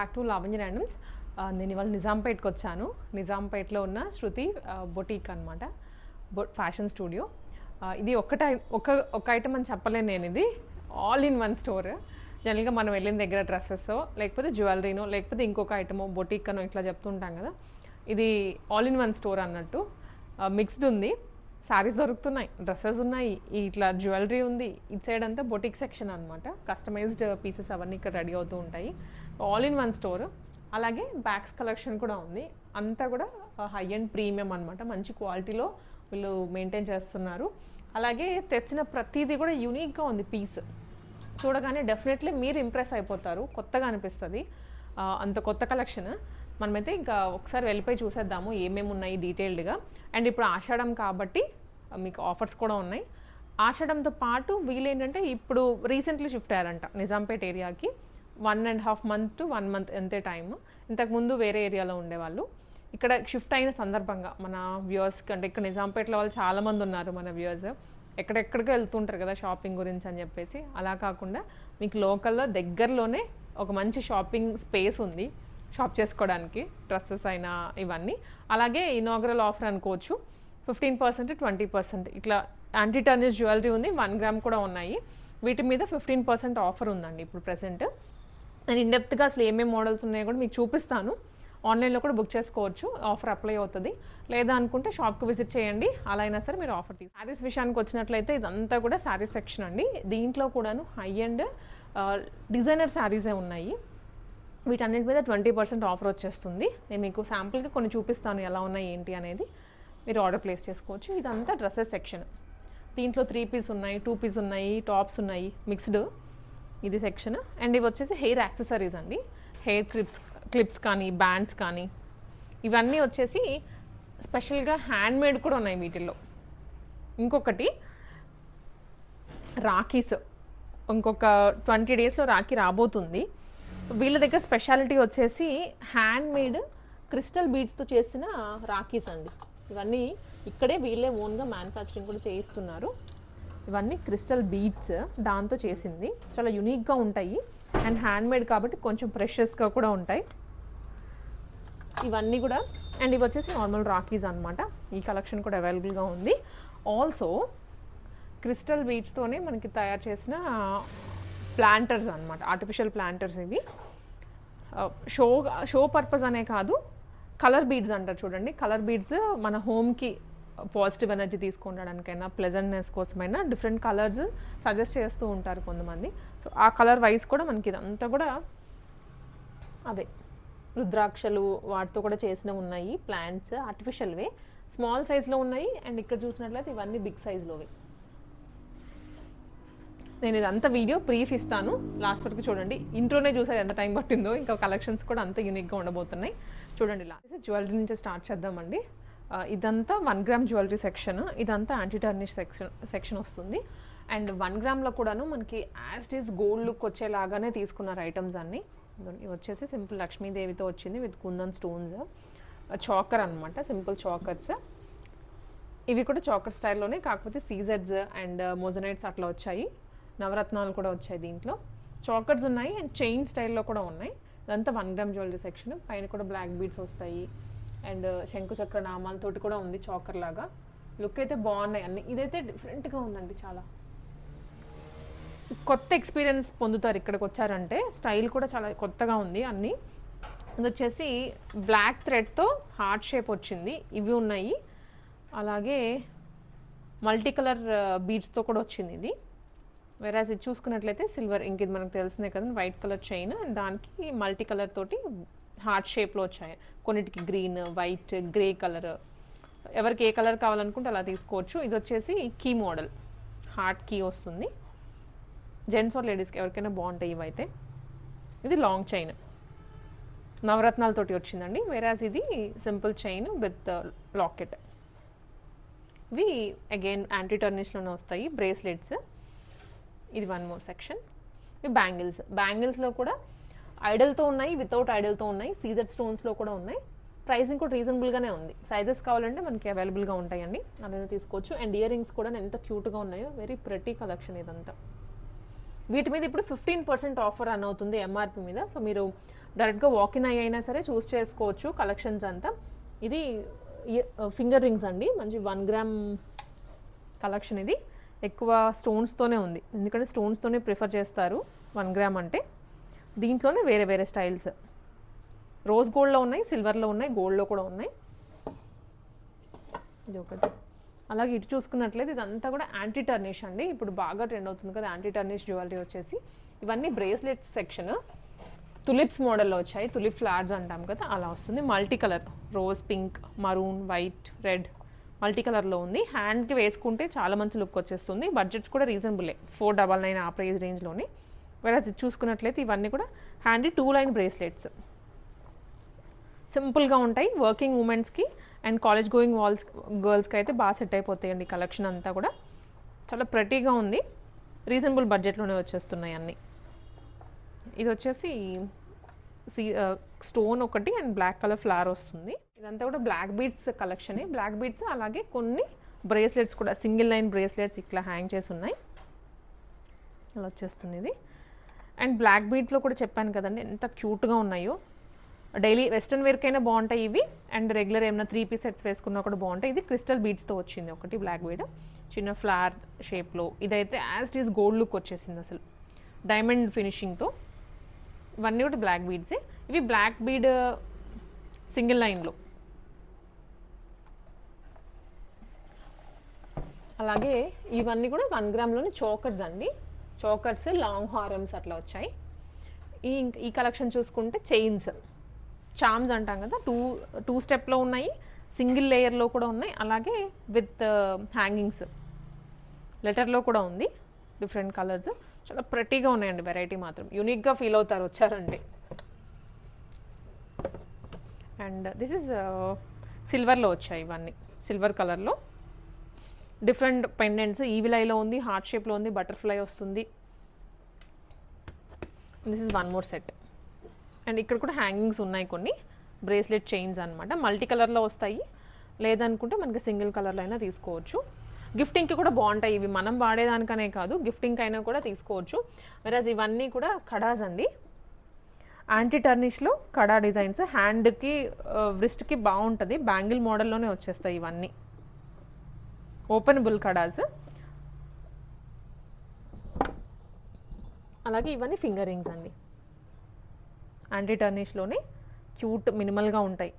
Back to Lavanya randoms. నేను ఇవాళ నిజాంపేట్కి వచ్చాను. నిజాంపేట్లో ఉన్న శృతి బొటీక్ అనమాట, ఫ్యాషన్ స్టూడియో. ఇది ఒక ఐటమ్ అని చెప్పలేను నేను, ఇది ఆల్ ఇన్ వన్ స్టోర్. జనరల్గా మనం వెళ్ళిన దగ్గర డ్రెస్సెస్ లేకపోతే జ్యువెలరీనో లేకపోతే ఇంకొక ఐటమో బొటీక్ అనో ఇట్లా చెప్తుంటాం కదా, ఇది ఆల్ ఇన్ వన్ స్టోర్ అన్నట్టు. మిక్స్డ్ ఉంది, శారీస్ దొరుకుతున్నాయి, డ్రెస్సెస్ ఉన్నాయి, ఇట్లా జ్యువెలరీ ఉంది. ఇటు సైడ్ అంతా బొటిక్ సెక్షన్ అనమాట. కస్టమైజ్డ్ పీసెస్ అవన్నీ ఇక్కడ రెడీ అవుతూ ఉంటాయి. All in one store. అలాగే బ్యాగ్స్ కలెక్షన్ కూడా ఉంది. అంతా కూడా హై అండ్ ప్రీమియం అనమాట. మంచి క్వాలిటీలో వీళ్ళు మెయింటైన్ చేస్తున్నారు. అలాగే తెచ్చిన ప్రతిదీ కూడా యూనిక్గా ఉంది. పీస్ చూడగానే డెఫినెట్లీ మీరు ఇంప్రెస్ అయిపోతారు, కొత్తగా అనిపిస్తుంది. అంత కొత్త కలెక్షన్. మనమైతే ఇంకా ఒకసారి వెళ్ళిపోయి చూసేద్దాము ఏమేమి ఉన్నాయి డీటెయిల్డ్గా. అండ్ ఇప్పుడు ఆషాఢం కాబట్టి మీకు ఆఫర్స్ కూడా ఉన్నాయి. ఆషాఢంతో పాటు వీళ్ళేంటంటే ఇప్పుడు రీసెంట్లీ షిఫ్ట్ అయ్యారంట నిజాంపేట్ ఏరియాకి. 1.5 month to 1 month అంతే టైమ్. ఇంతకుముందు వేరే ఏరియాలో ఉండేవాళ్ళు. ఇక్కడ షిఫ్ట్ అయిన సందర్భంగా మన వ్యూవర్స్కి, అంటే ఇక్కడ నిజాంపేట్లో వాళ్ళు చాలామంది ఉన్నారు మన వ్యూవర్స్, ఎక్కడెక్కడికి వెళ్తుంటారు కదా షాపింగ్ గురించి అని చెప్పేసి. అలా కాకుండా మీకు లోకల్లో దగ్గరలోనే ఒక మంచి షాపింగ్ స్పేస్ ఉంది షాప్ చేసుకోవడానికి, డ్రెస్సెస్ అయినా ఇవన్నీ. అలాగే ఇనాగరల్ ఆఫర్ అనుకోవచ్చు, 15% 20% ఇట్లా యాంటీ టర్నిష్ జ్యువెలరీ ఉంది, 1 gram కూడా ఉన్నాయి. వీటి మీద 15% ఆఫర్ ఉందండి ఇప్పుడు ప్రెసెంట్. నేను ఇన్డెప్త్గా అసలు ఏమేమి మోడల్స్ ఉన్నాయో కూడా మీకు చూపిస్తాను. ఆన్లైన్లో కూడా బుక్ చేసుకోవచ్చు, ఆఫర్ అప్లై అవుతుంది. లేదా అనుకుంటే షాప్కి విజిట్ చేయండి, అలా అయినా సరే మీరు ఆఫర్ తీసి. శారీస్ విషయానికి వచ్చినట్లయితే ఇదంతా కూడా శారీస్ సెక్షన్ అండి. దీంట్లో కూడాను హై అండ్ డిజైనర్ శారీసే ఉన్నాయి. వీటన్నిటి మీద 20% ఆఫర్ వచ్చేస్తుంది. నేను మీకు శాంపుల్కి కొన్ని చూపిస్తాను ఎలా ఉన్నాయి ఏంటి అనేది, మీరు ఆర్డర్ ప్లేస్ చేసుకోవచ్చు. ఇదంతా డ్రెస్సెస్ సెక్షన్. దీంట్లో 3 piece ఉన్నాయి, 2 piece ఉన్నాయి, టాప్స్ ఉన్నాయి, మిక్స్డ్ ఇది సెక్షన్. అండ్ ఇవి వచ్చేసి హెయిర్ యాక్సెసరీస్ అండి. హెయిర్ క్లిప్స్ కానీ బ్యాండ్స్ కానీ ఇవన్నీ వచ్చేసి స్పెషల్గా హ్యాండ్మేడ్ కూడా ఉన్నాయి వీటిల్లో. ఇంకొకటి రాఖీస్, ఇంకొక 20 daysలో రాఖీ రాబోతుంది. వీళ్ళ దగ్గర స్పెషాలిటీ వచ్చేసి హ్యాండ్మేడ్ క్రిస్టల్ బీడ్స్తో చేసిన రాఖీస్ అండి. ఇవన్నీ ఇక్కడే వీళ్ళే ఓన్గా మ్యానుఫ్యాక్చరింగ్ కూడా చేయిస్తున్నారు. ఇవన్నీ క్రిస్టల్ బీడ్స్ దాంతో చేసింది, చాలా యునిక్గా ఉంటాయి. అండ్ హ్యాండ్మేడ్ కాబట్టి కొంచెం ప్రెషియస్గా కూడా ఉంటాయి ఇవన్నీ కూడా. అండ్ ఇవి వచ్చేసి నార్మల్ రాఖీస్ అనమాట. ఈ కలెక్షన్ కూడా అవైలబుల్గా ఉంది. ఆల్సో క్రిస్టల్ బీడ్స్తోనే మనకి తయారు చేసిన ప్లాంటర్స్ అనమాట, ఆర్టిఫిషియల్ ప్లాంటర్స్. ఇవి షో పర్పస్ అనే కాదు, కలర్ బీడ్స్ అంటారు చూడండి. కలర్ బీడ్స్ మన హోమ్కి పాజిటివ్ ఎనర్జీ తీసుకుండడానికైనా, ప్లెజెంట్నెస్ కోసమైనా డిఫరెంట్ కలర్స్ సజెస్ట్ చేస్తూ ఉంటారు కొంతమంది. సో ఆ కలర్ వైజ్ కూడా మనకి ఇదంతా కూడా అదే రుద్రాక్షలు వాటితో కూడా చేసినవి ఉన్నాయి. ప్లాంట్స్ ఆర్టిఫిషియల్వే స్మాల్ సైజ్లో ఉన్నాయి. అండ్ ఇక్కడ చూసినట్లయితే ఇవన్నీ బిగ్ సైజ్లోవి. నేను ఇదంతా వీడియో బ్రీఫ్ ఇస్తాను, లాస్ట్ వరకు చూడండి. ఇంట్రోనే చూసేది ఎంత టైం పట్టిందో, ఇంకా కలెక్షన్స్ కూడా అంత యూనిక్గా ఉండబోతున్నాయి. చూడండి, లాస్ట్ జ్యువెలరీ నుంచి స్టార్ట్ చేద్దామండి. ఇదంతా 1 gram జ్యువెలరీ సెక్షన్. ఇదంతా యాంటీ టర్నిష్ సెక్షన్ వస్తుంది. అండ్ 1 gramలో కూడాను మనకి as it is gold look వచ్చేలాగానే తీసుకున్నారు ఐటమ్స్ అన్నీ. ఇవి వచ్చేసి సింపుల్ లక్ష్మీదేవితో వచ్చింది విత్ కుందన్ స్టోన్స్. చాకర్ అనమాట, సింపుల్ చాకర్స్. ఇవి కూడా చాకర్ స్టైల్లోనే, కాకపోతే సీజెడ్స్ అండ్ మోజనైట్స్ అట్లా వచ్చాయి. నవరత్నాలు కూడా వచ్చాయి దీంట్లో. చాకర్స్ ఉన్నాయి అండ్ చైన్ స్టైల్లో కూడా ఉన్నాయి. ఇదంతా 1 gram జ్యువెలరీ సెక్షన్. పైన కూడా బ్లాక్ బీడ్స్ వస్తాయి అండ్ శంకుచక్ర నామాలతోటి కూడా ఉంది చాకర్ లాగా. లుక్ అయితే బాగున్నాయి అన్ని. ఇదైతే డిఫరెంట్గా ఉందండి, చాలా కొత్త ఎక్స్పీరియన్స్ పొందుతారు ఇక్కడికి వచ్చారంటే. స్టైల్ కూడా చాలా కొత్తగా ఉంది అన్నీ. ఇది వచ్చేసి బ్లాక్ థ్రెడ్తో హార్ట్ షేప్ వచ్చింది, ఇవి ఉన్నాయి. అలాగే మల్టీ కలర్ బీడ్స్తో కూడా వచ్చింది ఇది. వేరేస్ ఇది చూసుకున్నట్లయితే సిల్వర్, ఇంక ఇది మనకు తెలిసిందే కదా, వైట్ కలర్ చైన్, దానికి మల్టీ కలర్ తోటి హార్ట్ షేప్లో వచ్చాయి. కొన్నిటికి గ్రీన్, వైట్, గ్రే కలర్, ఎవరికి ఏ కలర్ కావాలనుకుంటే అలా తీసుకోవచ్చు. ఇది వచ్చేసి కీ మోడల్, హార్ట్ కీ వస్తుంది. జెంట్స్ ఆర్ లేడీస్కి ఎవరికైనా బాగుంటాయి ఇవైతే. ఇది లాంగ్ చైన్ నవరత్నాలతోటి వచ్చిందండి. వేరేస్ ఇది సింపుల్ చైన్ విత్ లాకెట్. ఇవి అగైన్ యాంటీ టర్నిష్లోనే వస్తాయి, బ్రేస్లెట్స్. ఇది 1 more సెక్షన్. ఇవి బ్యాంగిల్స్లో కూడా ఐడల్తో ఉన్నాయి, వితౌట్ ఐడల్తో ఉన్నాయి, సీజెడ్ స్టోన్స్లో కూడా ఉన్నాయి. ప్రైసింగ్ కూడా రీజనబుల్గానే ఉంది. సైజెస్ కావాలంటే మనకి అవైలబుల్గా ఉంటాయండి, అలానే తీసుకోవచ్చు. అండ్ ఇయర్ రింగ్స్ కూడా ఎంత క్యూట్గా ఉన్నాయో, వెరీ ప్రెటీ కలెక్షన్ ఇదంతా. వీటి మీద ఇప్పుడు 15% ఆఫర్ రన్ అవుతుంది ఎంఆర్పి మీద. సో మీరు డైరెక్ట్గా వాకిన్ అయినా సరే చూస్ చేసుకోవచ్చు కలెక్షన్స్ అంతా. ఇది ఫింగర్ రింగ్స్ అండి, మంచి 1 గ్రామ్ కలెక్షన్. ఇది ఎక్కువ స్టోన్స్తోనే ఉంది, ఎందుకంటే స్టోన్స్తోనే ప్రిఫర్ చేస్తారు 1 గ్రామ్ అంటే. దీంట్లోనే వేరే వేరే స్టైల్స్ రోజ్ గోల్డ్లో ఉన్నాయి, సిల్వర్లో ఉన్నాయి, గోల్డ్లో కూడా ఉన్నాయి. ఇది ఒకటి. అలాగే ఇటు చూసుకున్నట్లయితే ఇదంతా కూడా యాంటీ టర్నిష్ అండి, ఇప్పుడు బాగా ట్రెండ్ అవుతుంది కదా యాంటీ టర్నిష్ జ్యువెలరీ వచ్చేసి. ఇవన్నీ బ్రేస్లెట్స్ సెక్షన్, తులిప్స్ మోడల్లో వచ్చాయి, తులిప్ ఫ్లవర్స్ అంటాం కదా అలా వస్తుంది. Multi colour, rose pink, maroon, white, red multi కలర్లో ఉంది. హ్యాండ్కి వేసుకుంటే చాలా మంచి లుక్ వచ్చేస్తుంది. బడ్జెట్స్ కూడా రీజనబులే, 499 ఆ ప్రైస్ రేంజ్లోనే. వేరే చూసుకున్నట్లయితే ఇవన్నీ కూడా హ్యాండీ 2 లైన్ బ్రేస్లెట్స్, సింపుల్గా ఉంటాయి. వర్కింగ్ ఉమెన్స్కి అండ్ కాలేజ్ గోయింగ్ గర్ల్స్కి అయితే బాగా సెట్ అయిపోతాయండి. కలెక్షన్ అంతా కూడా చాలా ప్రటీగా ఉంది, రీజనబుల్ బడ్జెట్లోనే వచ్చేస్తున్నాయి అన్నీ. ఇది వచ్చేసి స్టోన్ ఒకటి అండ్ బ్లాక్ కలర్ ఫ్లవర్ వస్తుంది. ఇదంతా కూడా బ్లాక్ బీడ్స్ కలెక్షనే. బ్లాక్ బీడ్స్ అలాగే కొన్ని బ్రేస్లెట్స్ కూడా, సింగిల్ లైన్ బ్రేస్లెట్స్ ఇట్లా హ్యాంగ్ చేసి ఉన్నాయి, అలా వచ్చేస్తుంది ఇది. అండ్ బ్లాక్ బీడ్స్లో కూడా చెప్పాను కదండి ఎంత క్యూట్గా ఉన్నాయో. డైలీ వెస్ట్రన్ వేర్కైనా బాగుంటాయి ఇవి, అండ్ రెగ్యులర్ ఏమైనా 3 పీస్ సెట్స్ వేసుకున్నా కూడా బాగుంటాయి. ఇది క్రిస్టల్ బీడ్స్తో వచ్చింది ఒకటి బ్లాక్ బీడ్, చిన్న ఫ్లవర్ షేప్లో. ఇదైతే as it is gold look వచ్చేసింది అసలు, డైమండ్ ఫినిషింగ్తో. ఇవన్నీ కూడా బ్లాక్ బీడ్సే. ఇవి బ్లాక్ బీడ్ సింగిల్ లైన్లో. అలాగే ఇవన్నీ కూడా 1 గ్రామ్లోని చోకర్స్ అండి, చోకర్స్ లాంగ్ హారమ్స్ అట్లా వచ్చాయి. ఈ కలెక్షన్ చూసుకుంటే చైన్స్, చామ్స్ అంటాం కదా, టూ స్టెప్లో ఉన్నాయి, సింగిల్ లేయర్లో కూడా ఉన్నాయి, అలాగే విత్ హ్యాంగింగ్స్ లెటర్లో కూడా ఉంది. డిఫరెంట్ కలర్స్ చాలా ప్రటీగా ఉన్నాయండి. వెరైటీ మాత్రం యూనిక్గా ఫీల్ అవుతారు వచ్చారంటే. అండ్ దిస్ ఇస్ సిల్వర్లో వచ్చాయి ఇవన్నీ, సిల్వర్ కలర్లో డిఫరెంట్ పెండెంట్స్. ఈవిలైలో ఉంది, హార్ట్ షేప్లో ఉంది, బటర్ఫ్లై వస్తుంది. This is 1 more set. And ఇక్కడ కూడా హ్యాంగింగ్స్ ఉన్నాయి కొన్ని, బ్రేస్లెట్ చైన్స్ అనమాట. మల్టీ కలర్లో వస్తాయి, లేదనుకుంటే మనకి సింగిల్ కలర్లో అయినా తీసుకోవచ్చు. గిఫ్టింగ్కి కూడా బాగుంటాయి ఇవి, మనం వాడేదానికనే కాదు గిఫ్టింగ్ అయినా కూడా తీసుకోవచ్చు. వెరాజ్ ఇవన్నీ కూడా కడాస్ అండి, యాంటీ టర్నిష్లో కడా డిజైన్స్. హ్యాండ్కి వ్రిస్ట్కి బాగుంటుంది, బ్యాంగిల్ మోడల్లోనే వచ్చేస్తాయి ఇవన్నీ, ఓపెనబుల్ కడాస్. అలాగే ఇవన్నీ ఫింగర్ రింగ్స్ అండి, యాంటీ టర్నిష్లోనే క్యూట్ మినిమల్గా ఉంటాయి.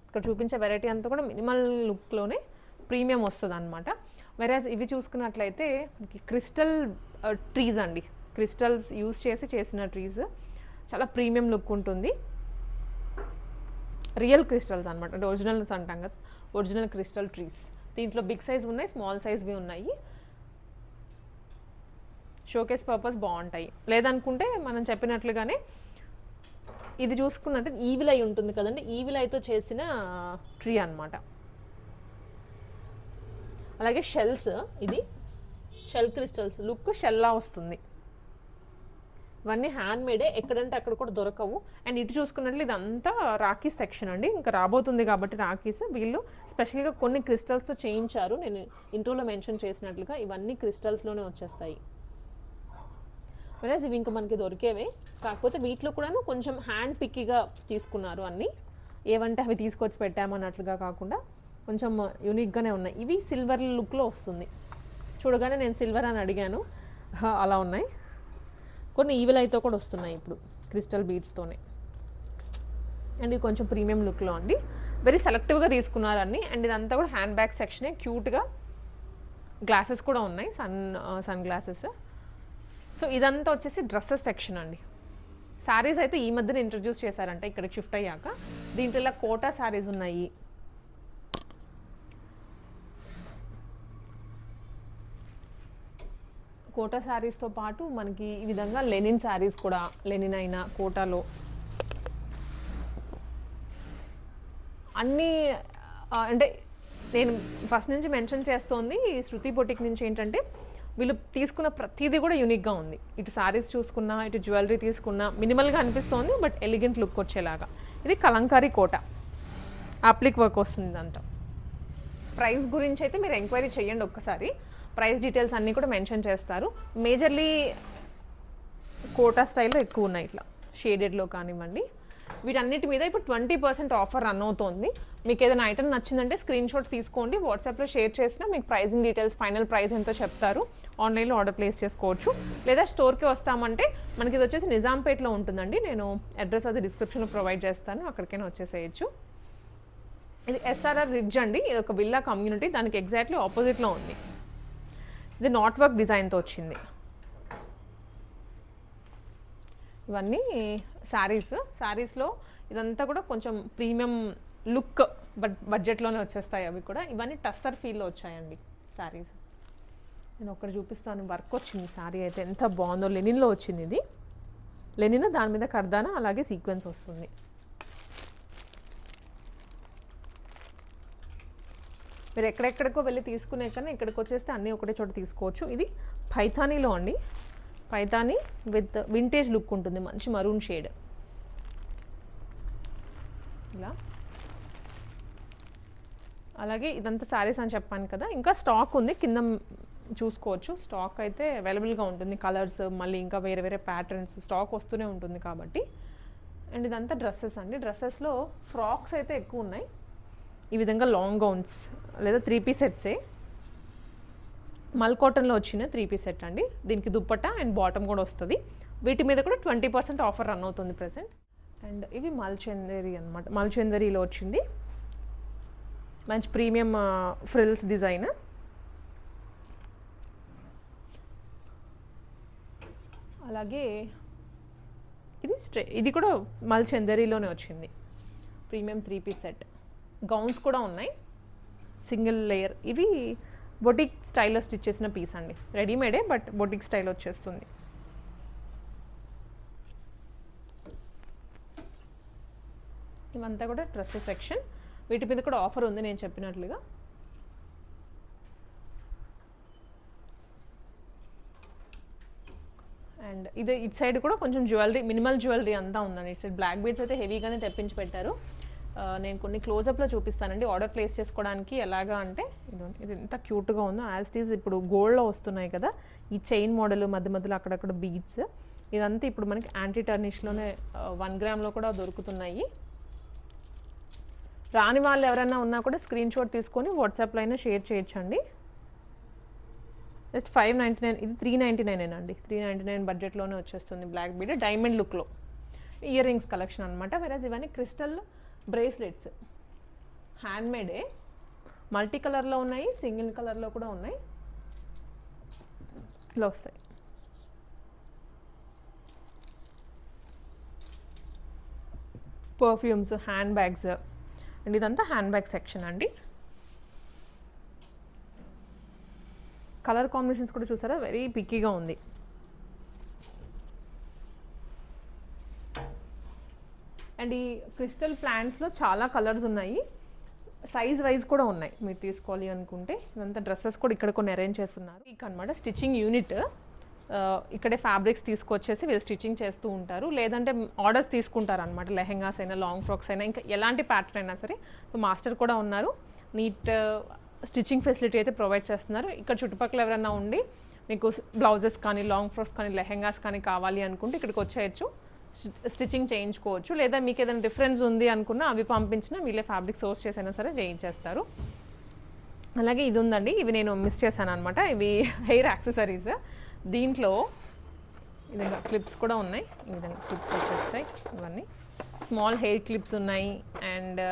ఇక్కడ చూపించే వెరైటీ అంతా కూడా మినిమల్ లుక్లోనే ప్రీమియం వస్తుంది అనమాట. వెరాజ్ ఇవి చూసుకున్నట్లయితే మనకి క్రిస్టల్ ట్రీస్ అండి, క్రిస్టల్స్ యూజ్ చేసి చేసిన ట్రీస్, చాలా ప్రీమియం లుక్ ఉంటుంది. రియల్ క్రిస్టల్స్ అనమాట, అంటే ఒరిజినల్స్ అంటాం కదా, ఒరిజినల్ క్రిస్టల్ ట్రీస్. దీంట్లో బిగ్ సైజ్ ఉన్నాయి, స్మాల్ సైజ్వి ఉన్నాయి. షోకేస్ పర్పస్ బాగుంటాయి, లేదనుకుంటే మనం చెప్పినట్లుగానే ఇది చూసుకున్నట్టు ఈవిలై ఉంటుంది కదండి, ఈవిలైతో చేసిన ట్రీ అనమాట. అలాగే షెల్స్, ఇది షెల్ క్రిస్టల్స్, లుక్ షెల్లా వస్తుంది. ఇవన్నీ హ్యాండ్ మేడే, ఎక్కడంటే అక్కడ కూడా దొరకవు. అండ్ ఇటు చూసుకున్నట్లు ఇదంతా రాఖీస్ సెక్షన్ అండి, ఇంకా రాబోతుంది కాబట్టి రాఖీస్. వీళ్ళు స్పెషల్గా కొన్ని క్రిస్టల్స్తో చేయించారు, నేను ఇంట్రోలో మెన్షన్ చేసినట్లుగా ఇవన్నీ క్రిస్టల్స్లోనే వచ్చేస్తాయి. వెరాజ్ ఇవి ఇంకా మనకి దొరికేవే, కాకపోతే వీటిలో కూడా కొంచెం హ్యాండ్ పిక్కిగా తీసుకున్నారు అన్నీ. ఏవంటే అవి తీసుకొచ్చి పెట్టామన్నట్లుగా కాకుండా కొంచెం యూనిక్గానే ఉన్నాయి. ఇవి సిల్వర్ లుక్లో వస్తుంది, చూడగానే నేను సిల్వర్ అని అడిగాను, అలా ఉన్నాయి. కొన్ని ఈవిలైతో కూడా వస్తున్నాయి ఇప్పుడు క్రిస్టల్ బీడ్స్తోనే. అండ్ ఇది కొంచెం ప్రీమియం లుక్లో అండి, వెరీ సెలెక్టివ్గా తీసుకున్నారు అన్నీ. అండ్ ఇదంతా కూడా హ్యాండ్ బ్యాగ్ సెక్షనే, క్యూట్గా గ్లాసెస్ కూడా ఉన్నాయి, సన్ గ్లాసెస్. సో ఇదంతా వచ్చేసి డ్రెస్సెస్ సెక్షన్ అండి. శారీస్ అయితే ఈ మధ్యన ఇంట్రడ్యూస్ చేశారంట ఇక్కడికి షిఫ్ట్ అయ్యాక. దీంట్లో కోటా శారీస్ ఉన్నాయి, కోటా శారీస్తో పాటు మనకి ఈ విధంగా లెనిన్ శారీస్ కూడా, లెనిన్ అయినా కోటాలో అన్నీ. అంటే నేను ఫస్ట్ నుంచి మెన్షన్ చేస్తోంది శృతి బొటిక్ నుంచి ఏంటంటే వీళ్ళు తీసుకున్న ప్రతిదీ కూడా యూనిక్గా ఉంది. ఇటు శారీస్ చూసుకున్నా, ఇటు జ్యువెలరీ తీసుకున్నా మినిమల్గా అనిపిస్తోంది, బట్ ఎలిగెంట్ లుక్ వచ్చేలాగా. ఇది కలంకారీ కోట, అప్లిక్ వర్క్ వస్తుంది ఇదంతా. ప్రైస్ గురించి అయితే మీరు ఎంక్వైరీ చేయండి ఒక్కసారి, ప్రైస్ డీటెయిల్స్ అన్నీ కూడా మెన్షన్ చేస్తారు. మేజర్లీ కోటా స్టైల్లో ఎక్కువ ఉన్నాయి, ఇట్లా షేడెడ్లో కానివ్వండి. వీటన్నిటి మీద ఇప్పుడు 20% ఆఫర్ రన్ అవుతోంది. మీకు ఏదైనా ఐటమ్ నచ్చిందంటే స్క్రీన్ షాట్స్ తీసుకోండి, వాట్సాప్లో షేర్ చేసినా మీకు ప్రైజింగ్ డీటెయిల్స్, ఫైనల్ ప్రైస్ ఎంతో చెప్తారు. ఆన్లైన్లో ఆర్డర్ ప్లేస్ చేసుకోవచ్చు, లేదా స్టోర్కి వస్తామంటే మనకి ఇది వచ్చేసి నిజాంపేట్లో ఉంటుందండి. నేను అడ్రస్ అది డిస్క్రిప్షన్లో ప్రొవైడ్ చేస్తాను, అక్కడికైనా వచ్చేసేయచ్చు. ఇది ఎస్ఆర్ఆర్ రిడ్జ్ అండి, ఇది ఒక విల్లా కమ్యూనిటీ, దానికి ఎగ్జాక్ట్లీ ఆపోజిట్లో ఉంది. ఇది నాట్ వర్క్ డిజైన్తో వచ్చింది. ఇవన్నీ శారీస్లో ఇదంతా కూడా కొంచెం ప్రీమియం లుక్ బడ్జెట్లోనే వచ్చేస్తాయి అవి కూడా. ఇవన్నీ టస్సర్ ఫీల్లో వచ్చాయండి శారీస్. నేను ఒకటి చూపిస్తాను, వర్క్ వచ్చింది శారీ అయితే ఎంత బాగుందో. లెనిన్లో వచ్చింది ఇది, లెనిన్ దాని మీద కర్దానా అలాగే సీక్వెన్స్ వస్తుంది. మీరు ఎక్కడెక్కడికో వెళ్ళి తీసుకునే కన్నా ఇక్కడికి వచ్చేస్తే అన్నీ ఒకటే చోట తీసుకోవచ్చు. ఇది పైథానీలో అండి, పైథానీ విత్ వింటేజ్ లుక్ ఉంటుంది, మంచి మరూన్ షేడ్. ఇలా అలాగే ఇదంతా శారీస్ అని చెప్పాను కదా, ఇంకా స్టాక్ ఉంది, కింద చూసుకోవచ్చు. స్టాక్ అయితే అవైలబుల్గా ఉంటుంది, కలర్స్ మళ్ళీ ఇంకా వేరే వేరే ప్యాటర్న్స్ స్టాక్ వస్తూనే ఉంటుంది కాబట్టి. అండ్ ఇదంతా డ్రెస్సెస్ అండి. డ్రెస్సెస్లో ఫ్రాక్స్ అయితే ఎక్కువ ఉన్నాయి. ఈ విధంగా లాంగ్ గౌన్స్ లేదా 3-piece సెట్సే, మల్ కాటన్లో వచ్చిన 3-piece సెట్ అండి. దీనికి దుప్పట్టా అండ్ బాటమ్ కూడా వస్తుంది. వీటి మీద కూడా 20% ఆఫర్ రన్ అవుతుంది ప్రెసెంట్. అండ్ ఇవి మల్చందరి అనమాట, మల్చందరిలో వచ్చింది మంచి ప్రీమియం ఫ్రిల్స్ డిజైన్. అలాగే ఇది కూడా మల్చందరిలోనే వచ్చింది, ప్రీమియం 3-piece సెట్. గౌన్స్ కూడా ఉన్నాయి, సింగిల్ లేయర్. ఇవి బొటిక్ స్టైల్లో స్టిచ్ చేసిన పీస్ అండి, రెడీమేడే బట్ బొటిక్ స్టైల్ వచ్చేస్తుంది. ఇవంతా కూడా డ్రెస్సెస్ సెక్షన్. వీటి మీద కూడా ఆఫర్ ఉంది నేను చెప్పినట్లుగా. అండ్ ఇది ఇటు సైడ్ కూడా కొంచెం జ్యువెలరీ, మినిమల్ జ్యువెలరీ అంతా ఉందండి. ఇటు సైడ్ బ్లాక్ బీడ్స్ అయితే హెవీగానే తెప్పించి పెట్టారు. నేను కొన్ని క్లోజప్లో చూపిస్తానండి ఆర్డర్ ప్లేస్ చేసుకోవడానికి. ఎలాగా అంటే ఇది ఎంత క్యూట్గా ఉందో, యాజ్ ఇట్ ఈజ్ ఇప్పుడు గోల్డ్లో వస్తున్నాయి కదా ఈ చైన్ మోడల్, మధ్య మధ్యలో అక్కడక్కడ బీడ్స్, ఇదంతా ఇప్పుడు మనకి యాంటీ టర్నిష్లోనే 1 గ్రామ్లో కూడా దొరుకుతున్నాయి. రాని వాళ్ళు ఎవరైనా ఉన్నా కూడా స్క్రీన్ షాట్ తీసుకొని వాట్సాప్లో అయినా షేర్ చేయొచ్చండి. జస్ట్ 599, ఇది 399 అండి. 399 బడ్జెట్లోనే వచ్చేస్తుంది. బ్లాక్ బీడ్ డైమండ్ లుక్లో ఇయర్ రింగ్స్ కలెక్షన్ అనమాట. వెరాజ్ ఇవన్నీ క్రిస్టల్ బ్రేస్లెట్స్, హ్యాండ్మేడే, మల్టీ కలర్లో ఉన్నాయి, సింగిల్ కలర్లో కూడా ఉన్నాయి. ఇలా వస్తాయి. పర్ఫ్యూమ్స్, హ్యాండ్ బ్యాగ్స్, అండ్ ఇదంతా హ్యాండ్ బ్యాగ్ సెక్షన్ అండి. కలర్ కాంబినేషన్స్ కూడా చూసారా, వెరీ పిక్కీగా ఉంది. అండ్ ఈ క్రిస్టల్ ప్లాంట్స్లో చాలా కలర్స్ ఉన్నాయి, సైజ్ వైజ్ కూడా ఉన్నాయి మీరు తీసుకోవాలి అనుకుంటే. ఇదంతా డ్రెస్సెస్ కూడా ఇక్కడ కొన్ని అరేంజ్ చేస్తున్నారు. ఇక అనమాట స్టిచ్చింగ్ యూనిట్, ఇక్కడే ఫ్యాబ్రిక్స్ తీసుకొచ్చేసి వీళ్ళు స్టిచ్చింగ్ చేస్తూ ఉంటారు, లేదంటే ఆర్డర్స్ తీసుకుంటారు అనమాట. లెహెంగాస్ అయినా, లాంగ్ ఫ్రాక్స్ అయినా, ఇంకా ఎలాంటి ప్యాటర్న్ అయినా సరే. మాస్టర్ కూడా ఉన్నారు, నీట్ స్టిచ్చింగ్ ఫెసిలిటీ అయితే ప్రొవైడ్ చేస్తున్నారు. ఇక్కడ చుట్టుపక్కల ఎవరైనా ఉండి మీకు బ్లౌజెస్ కానీ, లాంగ్ ఫ్రాక్స్ కానీ, లెహెంగాస్ కానీ కావాలి అనుకుంటే ఇక్కడికి వచ్చేయచ్చు, స్టిచ్చింగ్ చేయించుకోవచ్చు. లేదా మీకు ఏదైనా డిఫరెన్స్ ఉంది అనుకున్నా అవి పంపించినా వీళ్ళే ఫ్యాబ్రిక్ సోర్స్ చేసైనా సరే చేయించేస్తారు. అలాగే ఇది ఉందండి, ఇవి నేను మిస్ చేశాను అనమాట. ఇవి హెయిర్ యాక్సెసరీస్. దీంట్లో ఈ విధంగా క్లిప్స్ కూడా ఉన్నాయి, ఈ విధంగా క్లిప్స్ వచ్చేస్తాయి. ఇవన్నీ స్మాల్ హెయిర్ క్లిప్స్ ఉన్నాయి. అండ్